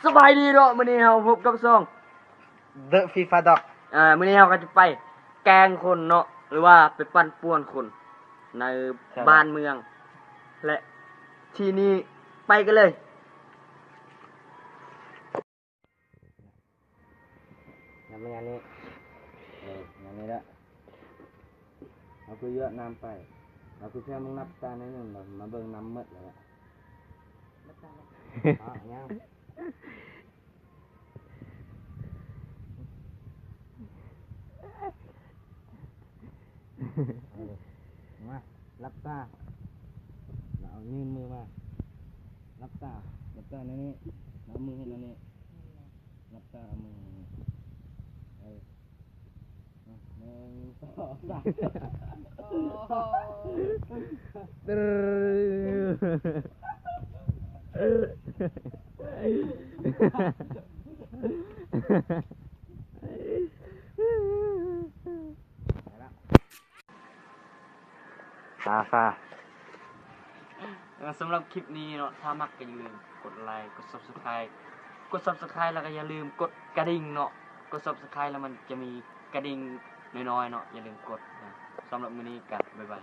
สบายดีเนาะมื้อนี้เฮาพบกับซ่อง The FIFA Dog มื้อนี้เฮาก็จะไปแกล้งคนเนาะหรือว่าไปปั่นป่วนคนในบ้านเมืองและที่นี่ไปกันเลยน้ำมันนี้อย่างนี้ละเอาคือเยอะน้ำไปเอาคือแค่มึงนับตาในนึงแบบมาเบิ่งน้ำหมดเลยอ่ะยังมารับตาเอายื่นมือมารับตาในนี้เอามือให้ในนี้รับตาเอามือหนึ่งสองสามฟาสำหรับคลิปนี้เนาะถ้ามักก็อย่าลืมกดไลค์กด Subscribe แล้วก็อย่าลืมกดกระดิ่งเนาะกด Subscribe แล้วมันจะมีกระดิ่งน้อยๆเนาะอย่าลืมกดนะสำหรับมื้อนี้ก็บ๊ายบาย